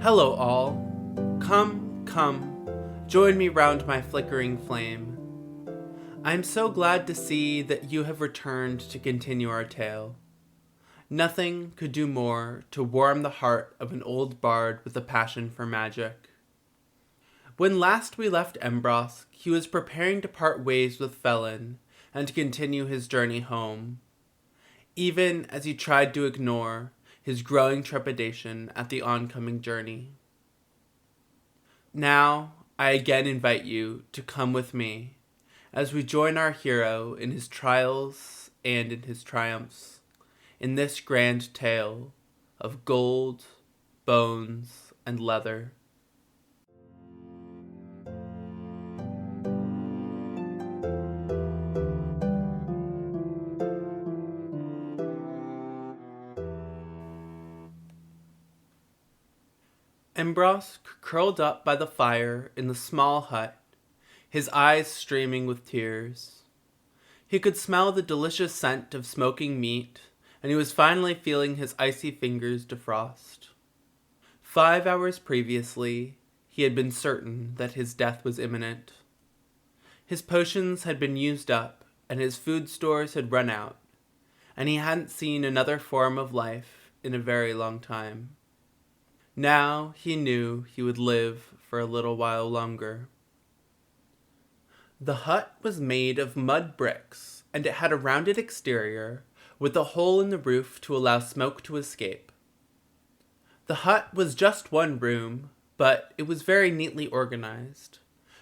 Hello all. Come, come, join me round my flickering flame. I am so glad to see that you have returned to continue our tale. Nothing could do more to warm the heart of an old bard with a passion for magic. When last we left Embrosk, he was preparing to part ways with Felon and to continue his journey home, even as he tried to ignore his growing trepidation at the oncoming journey. Now, I again invite you to come with me as we join our hero in his trials and in his triumphs, in this grand tale of gold, bones, and leather. Embrosk curled up by the fire in the small hut, his eyes streaming with tears. He could smell the delicious scent of smoking meat, and he was finally feeling his icy fingers defrost. 5 hours previously, he had been certain that his death was imminent. His potions had been used up, and his food stores had run out, and he hadn't seen another form of life in a very long time. Now he knew he would live for a little while longer. The hut was made of mud bricks, and it had a rounded exterior with a hole in the roof to allow smoke to escape. The hut was just one room, but it was very neatly organized,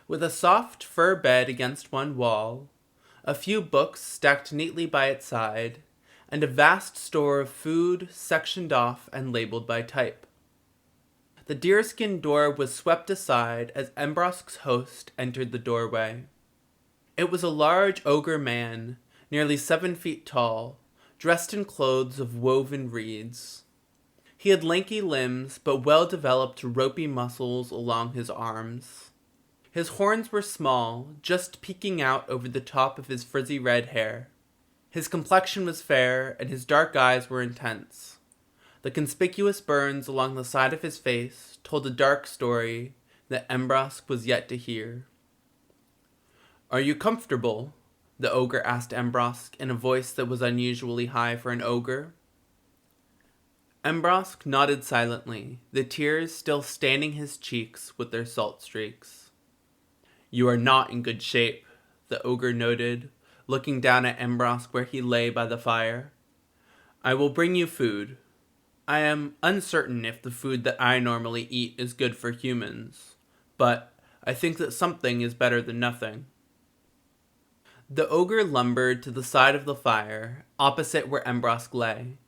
with a soft fur bed against one wall, a few books stacked neatly by its side, and a vast store of food sectioned off and labeled by type. The deerskin door was swept aside as Embrosk's host entered the doorway. It was a large ogre man, nearly 7 feet tall, dressed in clothes of woven reeds. He had lanky limbs, but well-developed ropey muscles along his arms. His horns were small, just peeking out over the top of his frizzy red hair. His complexion was fair, and his dark eyes were intense. The conspicuous burns along the side of his face told a dark story that Embrosk was yet to hear. "Are you comfortable?" the ogre asked Embrosk in a voice that was unusually high for an ogre. Embrosk nodded silently, the tears still staining his cheeks with their salt streaks. "You are not in good shape," the ogre noted, looking down at Embrosk where he lay by the fire. "I will bring you food. I am uncertain if the food that I normally eat is good for humans, but I think that something is better than nothing." The ogre lumbered to the side of the fire, opposite where Embrosk lay.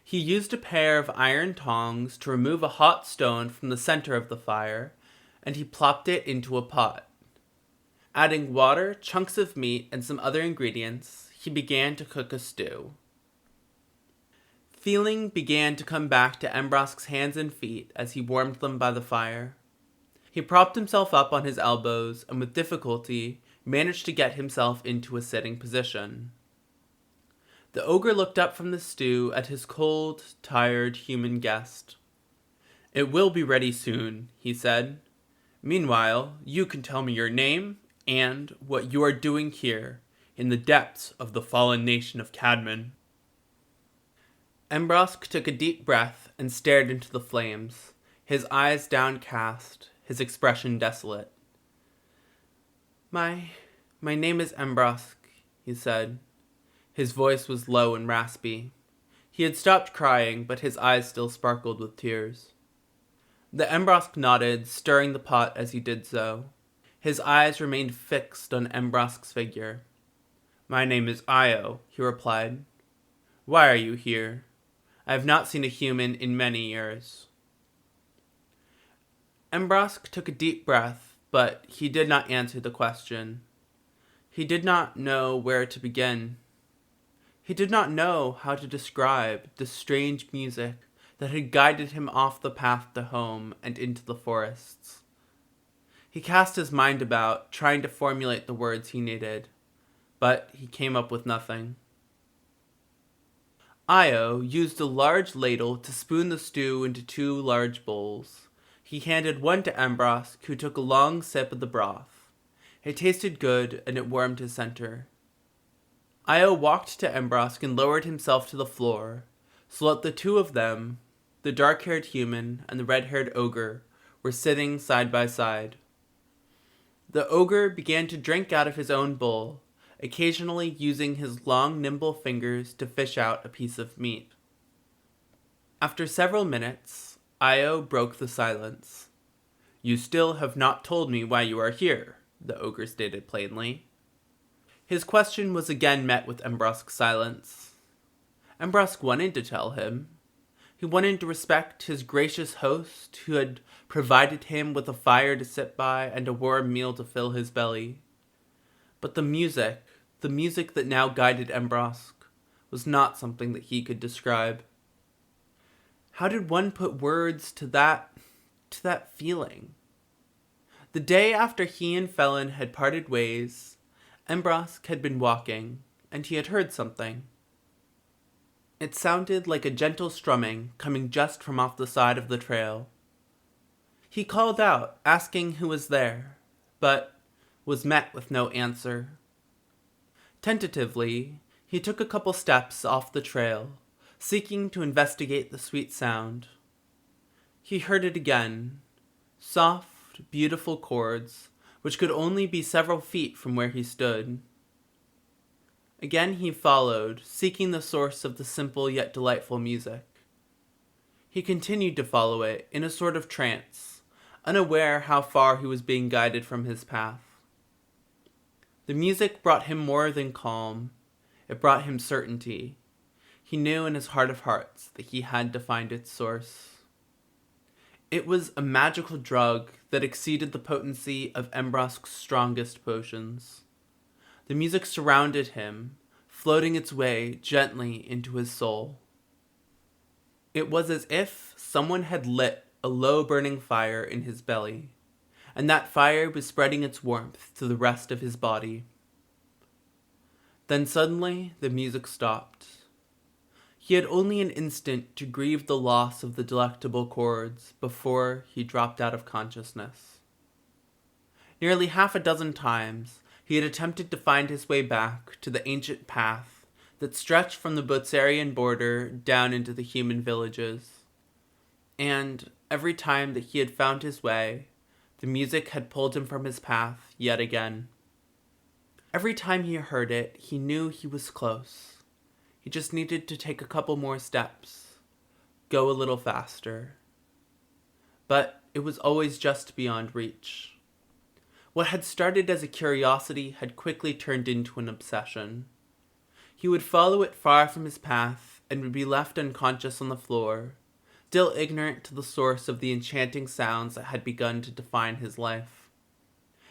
He used a pair of iron tongs to remove a hot stone from the center of the fire, and he plopped it into a pot. Adding water, chunks of meat, and some other ingredients, he began to cook a stew. Feeling began to come back to Embrosk's hands and feet as he warmed them by the fire. He propped himself up on his elbows and with difficulty managed to get himself into a sitting position. The ogre looked up from the stew at his cold, tired human guest. "It will be ready soon," he said. "Meanwhile, you can tell me your name and what you are doing here in the depths of the fallen nation of Cadmon." Embrosk took a deep breath and stared into the flames, his eyes downcast, his expression desolate. My name is Embrosk," he said. His voice was low and raspy. He had stopped crying, but his eyes still sparkled with tears. The Embrosk nodded, stirring the pot as he did so. His eyes remained fixed on Embrosk's figure. "My name is Io," he replied. "Why are you here? I have not seen a human in many years." Embrosk took a deep breath, but he did not answer the question. He did not know where to begin. He did not know how to describe the strange music that had guided him off the path to home and into the forests. He cast his mind about, trying to formulate the words he needed, but he came up with nothing. Io used a large ladle to spoon the stew into 2 large bowls. He handed one to Embrosk, who took a long sip of the broth. It tasted good, and it warmed his center. Io walked to Embrosk and lowered himself to the floor, so that the two of them, the dark-haired human and the red-haired ogre, were sitting side by side. The ogre began to drink out of his own bowl, occasionally using his long, nimble fingers to fish out a piece of meat. After several minutes, Io broke the silence. "You still have not told me why you are here," the ogre stated plainly. His question was again met with Embrosk's silence. Embrosk wanted to tell him. He wanted to respect his gracious host who had provided him with a fire to sit by and a warm meal to fill his belly. But the music that now guided Embrosk, was not something that he could describe. How did one put words to that feeling? The day after he and Felon had parted ways, Embrosk had been walking, and he had heard something. It sounded like a gentle strumming coming just from off the side of the trail. He called out, asking who was there, but was met with no answer. Tentatively, he took a couple steps off the trail, seeking to investigate the sweet sound. He heard it again, soft, beautiful chords, which could only be several feet from where he stood. Again he followed, seeking the source of the simple yet delightful music. He continued to follow it in a sort of trance, unaware how far he was being guided from his path. The music brought him more than calm. It brought him certainty. He knew in his heart of hearts that he had to find its source. It was a magical drug that exceeded the potency of Embrosk's strongest potions. The music surrounded him, floating its way gently into his soul. It was as if someone had lit a low-burning fire in his belly, and that fire was spreading its warmth to the rest of his body. Then suddenly the music stopped. He had only an instant to grieve the loss of the delectable chords before he dropped out of consciousness. Nearly half a dozen times he had attempted to find his way back to the ancient path that stretched from the Botsarian border down into the human villages. And every time that he had found his way, the music had pulled him from his path yet again. Every time he heard it, he knew he was close. He just needed to take a couple more steps, go a little faster. But it was always just beyond reach. What had started as a curiosity had quickly turned into an obsession. He would follow it far from his path and would be left unconscious on the floor, still ignorant to the source of the enchanting sounds that had begun to define his life.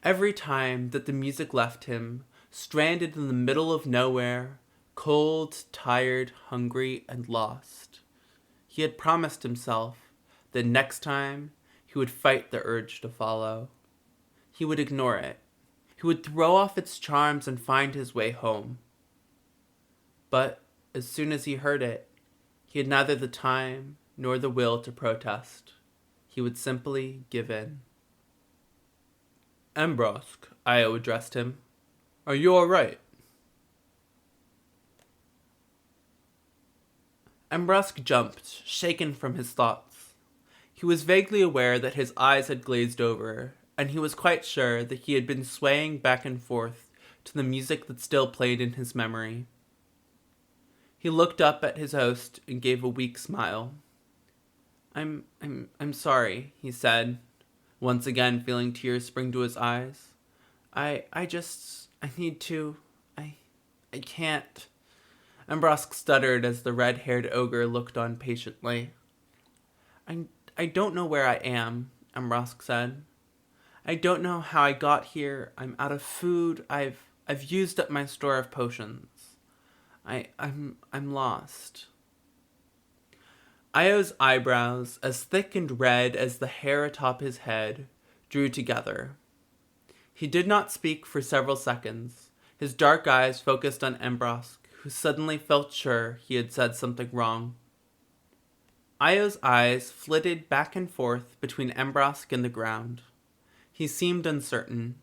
Every time that the music left him, stranded in the middle of nowhere, cold, tired, hungry, and lost, he had promised himself that next time he would fight the urge to follow. He would ignore it. He would throw off its charms and find his way home. But as soon as he heard it, he had neither the time nor the will to protest. He would simply give in. "Embrosk," Io addressed him. "Are you all right?" Embrosk jumped, shaken from his thoughts. He was vaguely aware that his eyes had glazed over, and he was quite sure that he had been swaying back and forth to the music that still played in his memory. He looked up at his host and gave a weak smile. I'm sorry," he said, once again feeling tears spring to his eyes. I need to, I can't." Embrosk stuttered as the red-haired ogre looked on patiently. I don't know where I am," Embrosk said. "I don't know how I got here. I'm out of food. I've used up my store of potions. I'm lost." Io's eyebrows, as thick and red as the hair atop his head, drew together. He did not speak for several seconds, his dark eyes focused on Embrosk, who suddenly felt sure he had said something wrong. Io's eyes flitted back and forth between Embrosk and the ground. He seemed uncertain.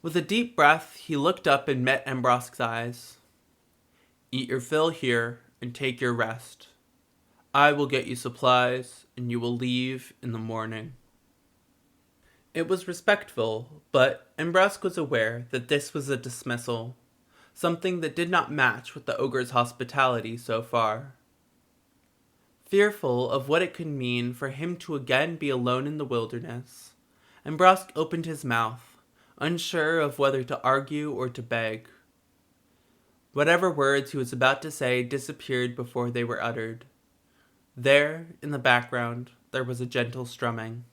With a deep breath, he looked up and met Embrosk's eyes. "Eat your fill here and take your rest. I will get you supplies, and you will leave in the morning." It was respectful, but Embrosk was aware that this was a dismissal, something that did not match with the ogre's hospitality so far. Fearful of what it could mean for him to again be alone in the wilderness, Embrosk opened his mouth, unsure of whether to argue or to beg. Whatever words he was about to say disappeared before they were uttered. There, in the background, there was a gentle strumming.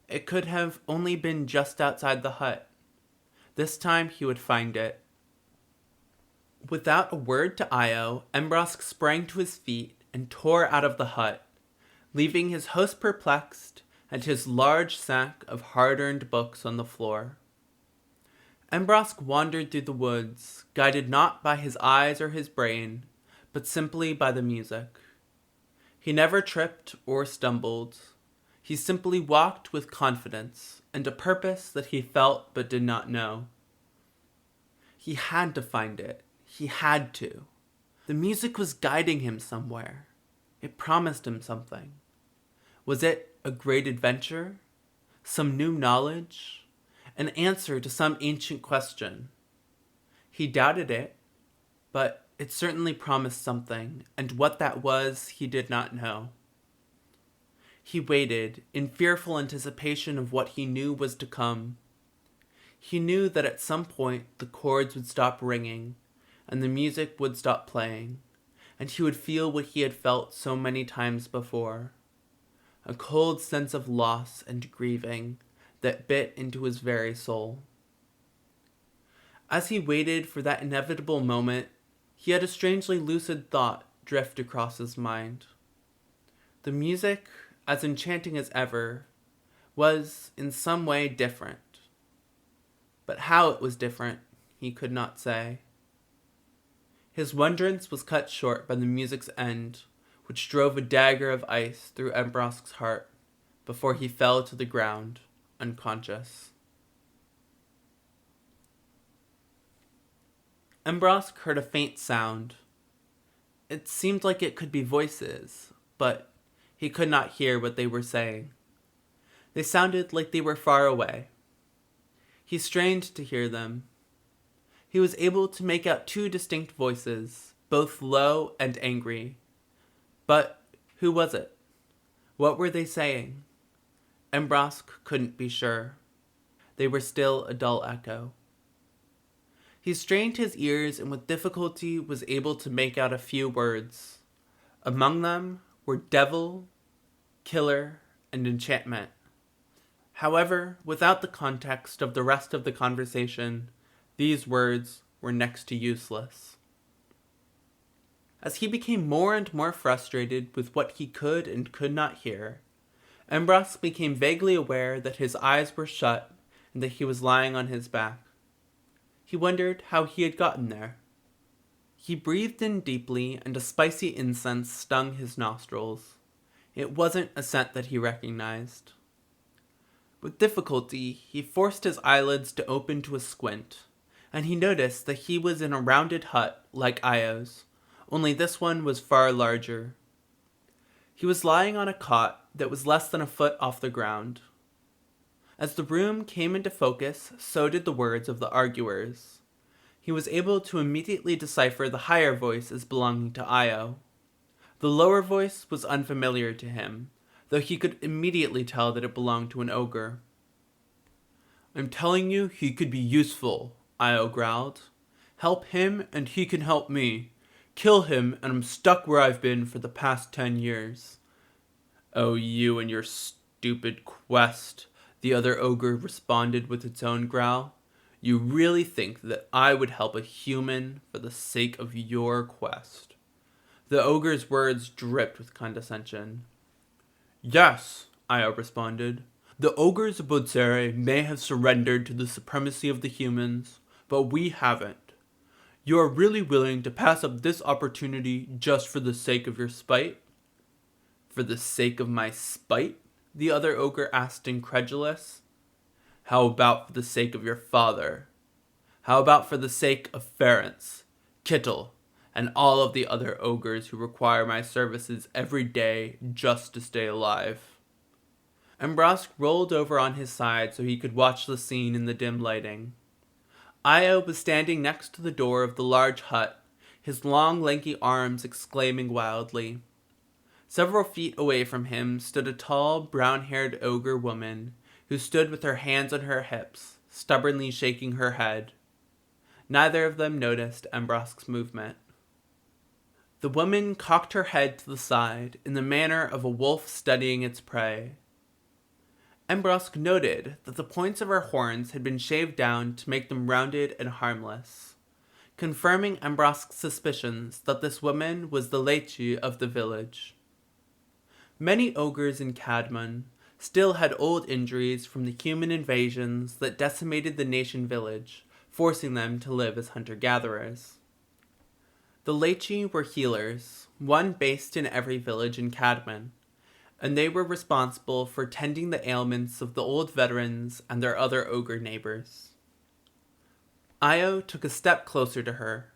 It could have only been just outside the hut. This time he would find it. Without a word to Io, Embrosk sprang to his feet and tore out of the hut, leaving his host perplexed and his large sack of hard-earned books on the floor. Embrosk wandered through the woods, guided not by his eyes or his brain, but simply by the music. He never tripped or stumbled. He simply walked with confidence and a purpose that he felt but did not know. He had to find it. He had to. The music was guiding him somewhere. It promised him something. Was it a great adventure? Some new knowledge? An answer to some ancient question? He doubted it, but it certainly promised something, and what that was, he did not know. He waited, in fearful anticipation of what he knew was to come. He knew that at some point the chords would stop ringing, and the music would stop playing, and he would feel what he had felt so many times before. A cold sense of loss and grieving that bit into his very soul. As he waited for that inevitable moment, he had a strangely lucid thought drift across his mind. The music, as enchanting as ever, was in some way different. But how it was different, he could not say. His wonderance was cut short by the music's end, which drove a dagger of ice through Embrosk's heart before he fell to the ground, unconscious. Embrosk heard a faint sound. It seemed like it could be voices, but he could not hear what they were saying. They sounded like they were far away. He strained to hear them. He was able to make out two distinct voices, both low and angry. But who was it? What were they saying? Embrosk couldn't be sure. They were still a dull echo. He strained his ears and with difficulty was able to make out a few words. Among them were devil, killer, and enchantment. However, without the context of the rest of the conversation, these words were next to useless. As he became more and more frustrated with what he could and could not hear, Embrosk became vaguely aware that his eyes were shut and that he was lying on his back. He wondered how he had gotten there. He breathed in deeply and a spicy incense stung his nostrils. It wasn't a scent that he recognized. With difficulty, he forced his eyelids to open to a squint, and he noticed that he was in a rounded hut like Io's, only this one was far larger. He was lying on a cot that was less than a foot off the ground. As the room came into focus, so did the words of the arguers. He was able to immediately decipher the higher voice as belonging to Io. The lower voice was unfamiliar to him, though he could immediately tell that it belonged to an ogre. "I'm telling you he could be useful," Io growled. "Help him and he can help me. Kill him and I'm stuck where I've been for the past 10 years. "Oh, you and your stupid quest," the other ogre responded with its own growl. "You really think that I would help a human for the sake of your quest?" The ogre's words dripped with condescension. "Yes," Io responded. "The ogres of Bodzere may have surrendered to the supremacy of the humans, but we haven't. You are really willing to pass up this opportunity just for the sake of your spite?" For the sake of my spite? The other ogre asked, incredulous. How about for the sake of your father? How about for the sake of Ferenc, Kittel, and all of the other ogres who require my services every day just to stay alive? Embrosk rolled over on his side so he could watch the scene in the dim lighting. Io was standing next to the door of the large hut, his long lanky arms exclaiming wildly. Several feet away from him stood a tall, brown-haired ogre woman who stood with her hands on her hips, stubbornly shaking her head. Neither of them noticed Embrosk's movement. The woman cocked her head to the side in the manner of a wolf studying its prey. Embrosk noted that the points of her horns had been shaved down to make them rounded and harmless, confirming Embrosk's suspicions that this woman was the lechi of the village. Many ogres in Cadmon still had old injuries from the human invasions that decimated the nation village, forcing them to live as hunter-gatherers. The lechi were healers, one based in every village in Cadmon, and they were responsible for tending the ailments of the old veterans and their other ogre neighbors. Io took a step closer to her.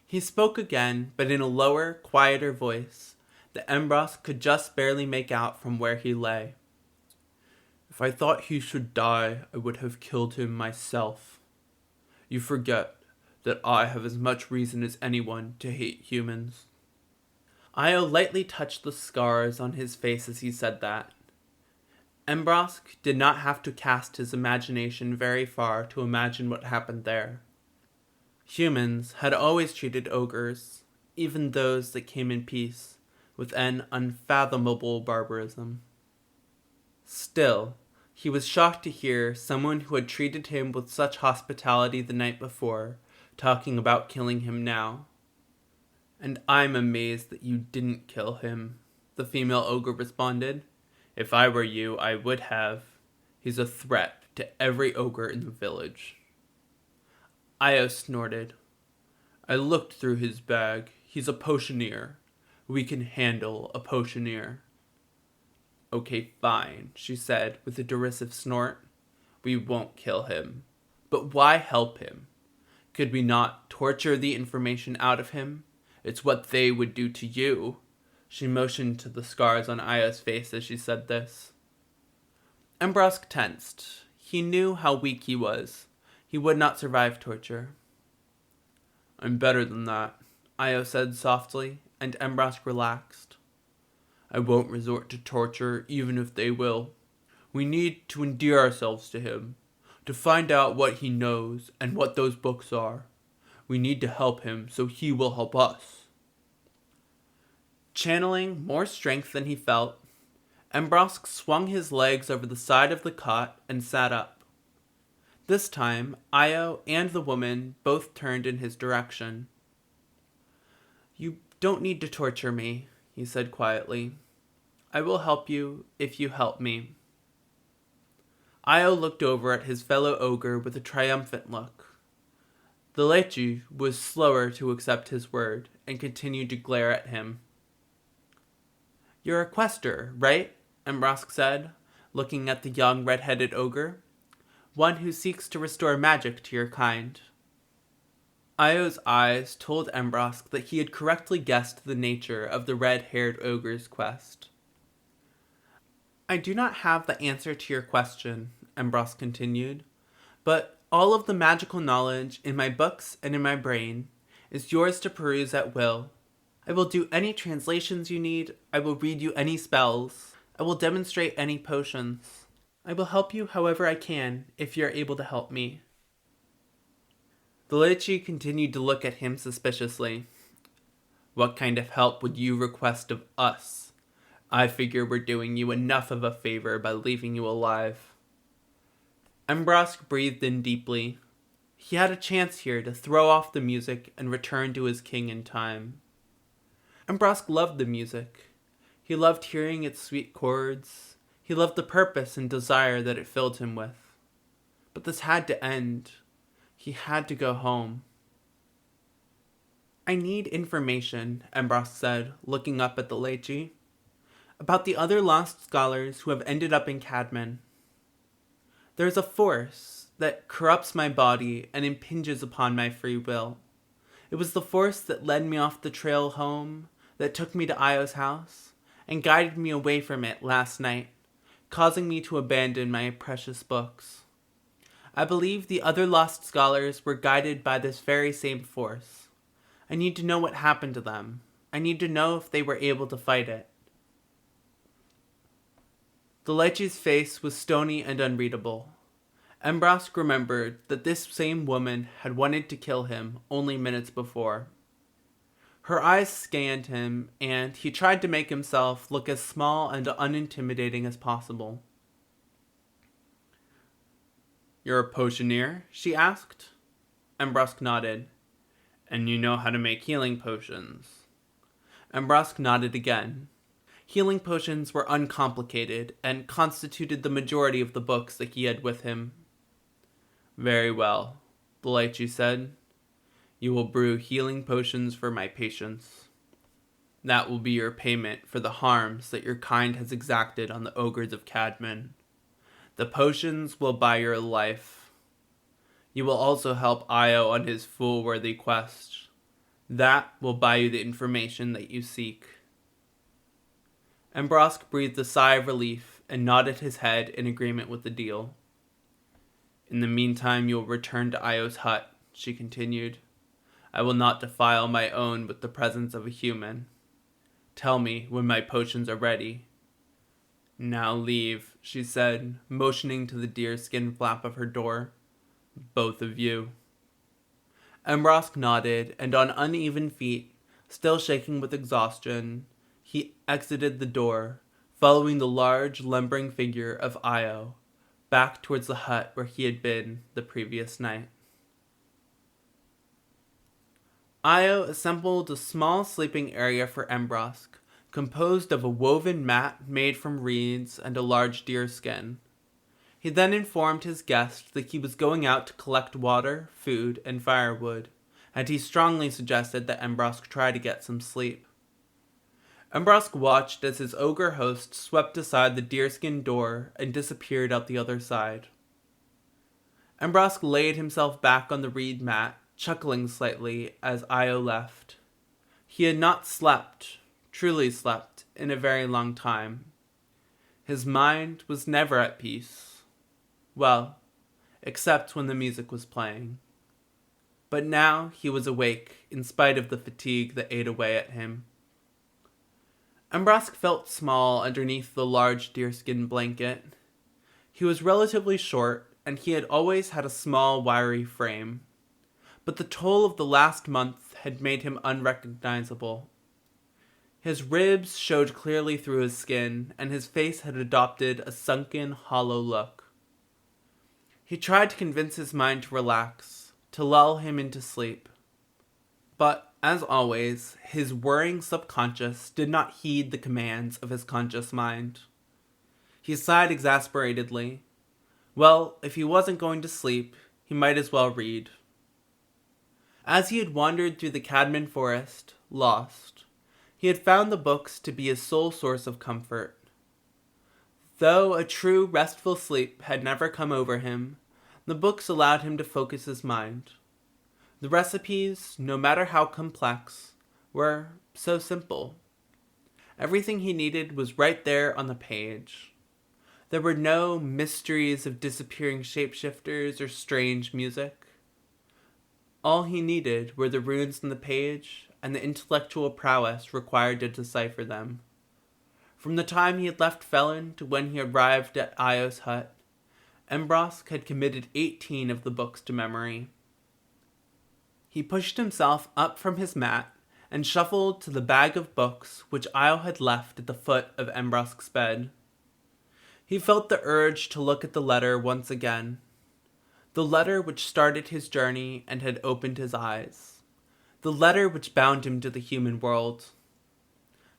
He spoke again, but in a lower, quieter voice that Embrosk could just barely make out from where he lay. If I thought he should die, I would have killed him myself. You forget that I have as much reason as anyone to hate humans. Io lightly touched the scars on his face as he said that. Embrosk did not have to cast his imagination very far to imagine what happened there. Humans had always treated ogres, even those that came in peace, with an unfathomable barbarism. Still, he was shocked to hear someone who had treated him with such hospitality the night before talking about killing him now. And I'm amazed that you didn't kill him, the female ogre responded. If I were you, I would have. He's a threat to every ogre in the village. Io snorted. I looked through his bag. He's a potioneer. We can handle a potioneer. Okay, fine, she said with a derisive snort. We won't kill him. But why help him? Could we not torture the information out of him? It's what they would do to you. She motioned to the scars on Io's face as she said this. Embrosk tensed. He knew how weak he was. He would not survive torture. I'm better than that, Io said softly, and Embrosk relaxed. I won't resort to torture even if they will. We need to endear ourselves to him, to find out what he knows and what those books are. We need to help him so he will help us. Channeling more strength than he felt, Embrosk swung his legs over the side of the cot and sat up. This time, Io and the woman both turned in his direction. You don't need to torture me, he said quietly. I will help you if you help me. Io looked over at his fellow ogre with a triumphant look. The lechi was slower to accept his word and continued to glare at him. You're a quester, right? Embrosk said, looking at the young red-headed ogre. One who seeks to restore magic to your kind. Io's eyes told Embrosk that he had correctly guessed the nature of the red-haired ogre's quest. I do not have the answer to your question, Embrosk continued, but all of the magical knowledge in my books and in my brain is yours to peruse at will. I will do any translations you need, I will read you any spells, I will demonstrate any potions. I will help you however I can, if you are able to help me. The lechi continued to look at him suspiciously. What kind of help would you request of us? I figure we're doing you enough of a favor by leaving you alive. Embrosk breathed in deeply. He had a chance here to throw off the music and return to his king in time. Embrosk loved the music. He loved hearing its sweet chords. He loved the purpose and desire that it filled him with. But this had to end. He had to go home. I need information, Embrosk said, looking up at the lechi. about the other lost scholars who have ended up in Cadmon. There is a force that corrupts my body and impinges upon my free will. It was the force that led me off the trail home, that took me to Io's house, and guided me away from it last night, causing me to abandon my precious books. I believe the other lost scholars were guided by this very same force. I need to know what happened to them. I need to know if they were able to fight it. The Lychee's face was stony and unreadable. Embrosk remembered that this same woman had wanted to kill him only minutes before. Her eyes scanned him, and he tried to make himself look as small and unintimidating as possible. "You're a potioneer?" she asked. Embrosk nodded. "And you know how to make healing potions?" Embrosk nodded again. Healing potions were uncomplicated and constituted the majority of the books that he had with him. "Very well," the Lychee said. "You will brew healing potions for my patients. That will be your payment for the harms that your kind has exacted on the ogres of Cadmon. The potions will buy your life. You will also help Io on his foolworthy quest. That will buy you the information that you seek." Embrosk breathed a sigh of relief and nodded his head in agreement with the deal. "In the meantime, you will return to Io's hut," she continued. "I will not defile my own with the presence of a human. Tell me when my potions are ready." "Now leave," she said, motioning to the deerskin flap of her door. "Both of you." Embrosk nodded, and on uneven feet, still shaking with exhaustion, he exited the door, following the large, lumbering figure of Io, back towards the hut where he had been the previous night. Io assembled a small sleeping area for Embrosk, composed of a woven mat made from reeds and a large deerskin. He then informed his guest that he was going out to collect water, food, and firewood, and he strongly suggested that Embrosk try to get some sleep. Embrosk watched as his ogre host swept aside the deerskin door and disappeared out the other side. Embrosk laid himself back on the reed mat, chuckling slightly as Io left. He had not truly slept, in a very long time. His mind was never at peace. Well, except when the music was playing. But now he was awake, in spite of the fatigue that ate away at him. Embrosk felt small underneath the large deerskin blanket. He was relatively short, and he had always had a small, wiry frame. But the toll of the last month had made him unrecognizable. His ribs showed clearly through his skin, and his face had adopted a sunken, hollow look. He tried to convince his mind to relax, to lull him into sleep. But, as always, his worrying subconscious did not heed the commands of his conscious mind. He sighed exasperatedly. Well, if he wasn't going to sleep, he might as well read. As he had wandered through the Cadmon forest, lost, he had found the books to be his sole source of comfort. Though a true restful sleep had never come over him, the books allowed him to focus his mind. The recipes, no matter how complex, were so simple. Everything he needed was right there on the page. There were no mysteries of disappearing shapeshifters or strange music. All he needed were the runes on the page and the intellectual prowess required to decipher them. From the time he had left Felon to when he arrived at Io's hut, Embrosk had committed 18 of the books to memory. He pushed himself up from his mat and shuffled to the bag of books which Io had left at the foot of Embrosk's bed. He felt the urge to look at the letter once again. The letter which started his journey and had opened his eyes. The letter which bound him to the human world.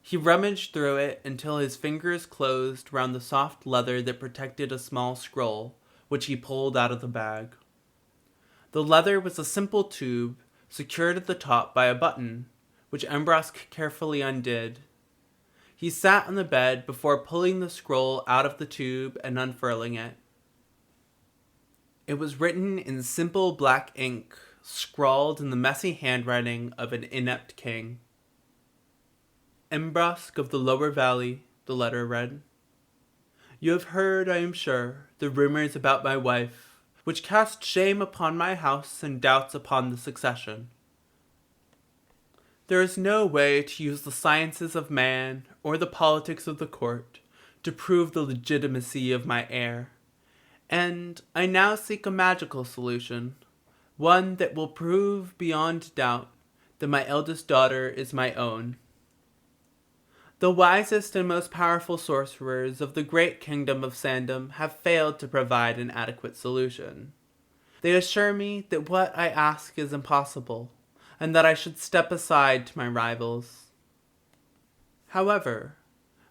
He rummaged through it until his fingers closed round the soft leather that protected a small scroll, which he pulled out of the bag. The leather was a simple tube, secured at the top by a button, which Embrosk carefully undid. He sat on the bed before pulling the scroll out of the tube and unfurling it. It was written in simple black ink, scrawled in the messy handwriting of an inept king. Embrosk of the lower valley, the letter read. You have heard, I am sure, the rumors about my wife, which cast shame upon my house and doubts upon the succession. There is no way to use the sciences of man or the politics of the court to prove the legitimacy of my heir, and I now seek a magical solution, one that will prove beyond doubt that my eldest daughter is my own. The wisest and most powerful sorcerers of the great kingdom of Sandom have failed to provide an adequate solution. They assure me that what I ask is impossible, and that I should step aside to my rivals. However,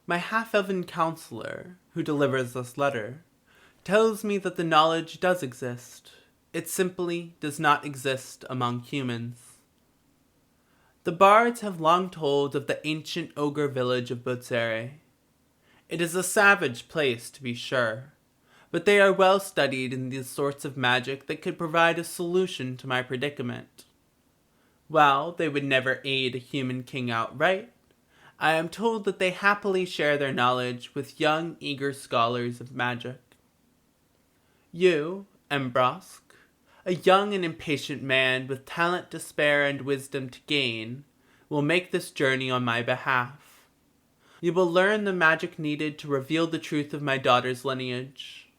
my half-elven counselor, who delivers this letter, tells me that the knowledge does exist. It simply does not exist among humans. The bards have long told of the ancient Ogre village of Botsere. It is a savage place, to be sure, but they are well studied in the sorts of magic that could provide a solution to my predicament. While they would never aid a human king outright, I am told that they happily share their knowledge with young, eager scholars of magic. You, Embrosk, a young and impatient man with talent to spare and wisdom to gain, will make this journey on my behalf. You will learn the magic needed to reveal the truth of my daughter's lineage.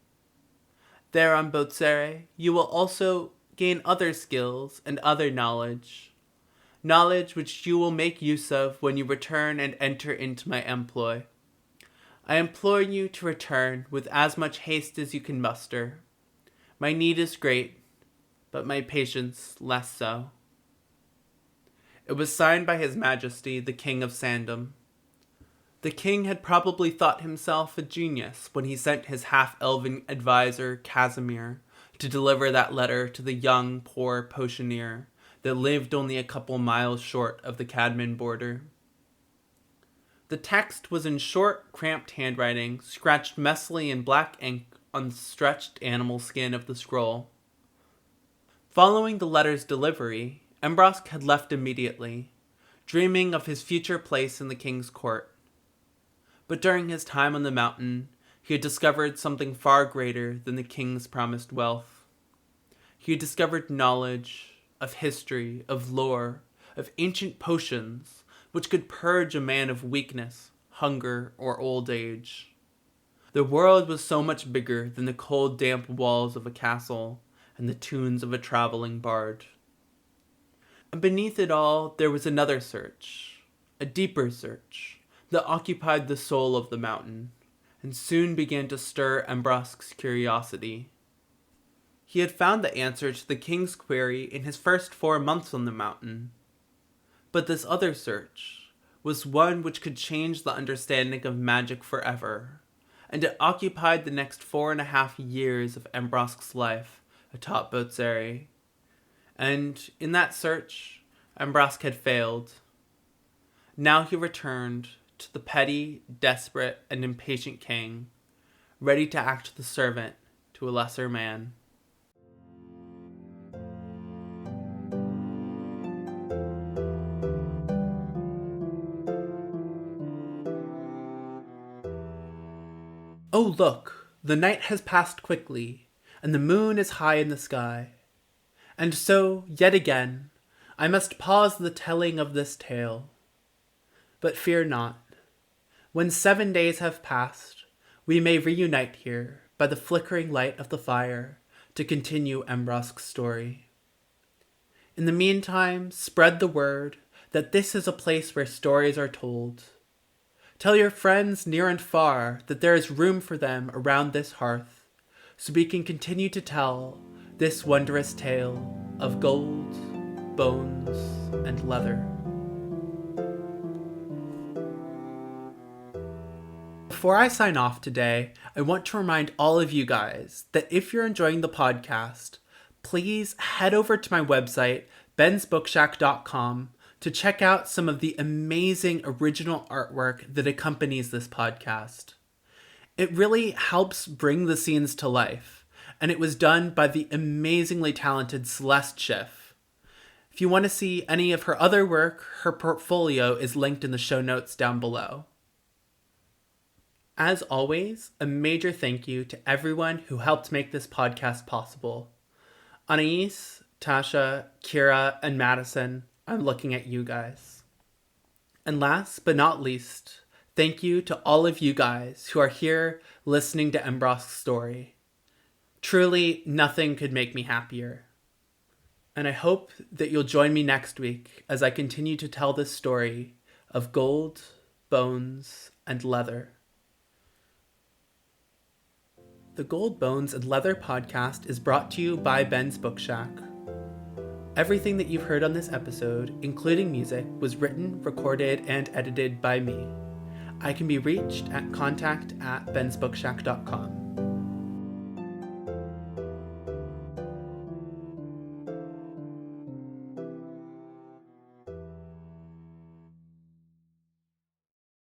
There on Botsere, you will also gain other skills and other knowledge which you will make use of when you return and enter into my employ. I implore you to return with as much haste as you can muster. My need is great, but my patience less so. It was signed by His Majesty, the King of Sandom. The king had probably thought himself a genius when he sent his half-elven advisor, Casimir, to deliver that letter to the young, poor potioneer that lived only a couple miles short of the Cadmon border. The text was in short, cramped handwriting, scratched messily in black ink on the stretched animal skin of the scroll. Following the letter's delivery, Embrosk had left immediately, dreaming of his future place in the king's court. But during his time on the mountain, he had discovered something far greater than the king's promised wealth. He had discovered knowledge of history, of lore, of ancient potions, which could purge a man of weakness, hunger, or old age. The world was so much bigger than the cold, damp walls of a castle and the tunes of a traveling bard. And beneath it all, there was another search, a deeper search, that occupied the soul of the mountain, and soon began to stir Embrosk's curiosity. He had found the answer to the king's query in his first 4 months on the mountain. But this other search was one which could change the understanding of magic forever, and it occupied the next 4.5 years of Embrosk's life atop Botsere. And in that search, Embrosk had failed. Now he returned to the petty, desperate, and impatient king, ready to act the servant to a lesser man. Oh, look, the night has passed quickly, and the moon is high in the sky. And so, yet again, I must pause the telling of this tale. But fear not. When 7 days have passed, we may reunite here by the flickering light of the fire to continue Embrosk's story. In the meantime, spread the word that this is a place where stories are told. Tell your friends near and far that there is room for them around this hearth, so we can continue to tell this wondrous tale of gold, bones, and leather. Before I sign off today, I want to remind all of you guys that if you're enjoying the podcast, please head over to my website, bensbookshack.com, to check out some of the amazing original artwork that accompanies this podcast. It really helps bring the scenes to life, and it was done by the amazingly talented Celeste Schiff. If you want to see any of her other work, her portfolio is linked in the show notes down below. As always, a major thank you to everyone who helped make this podcast possible. Anais, Tasha, Kira, and Madison, I'm looking at you guys. And last but not least, thank you to all of you guys who are here listening to Embrosk's story. Truly, nothing could make me happier. And I hope that you'll join me next week as I continue to tell this story of gold, bones, and leather. The Gold, Bones, and Leather podcast is brought to you by Ben's Bookshack. Everything that you've heard on this episode, including music, was written, recorded, and edited by me. I can be reached at contact@bensbookshack.com.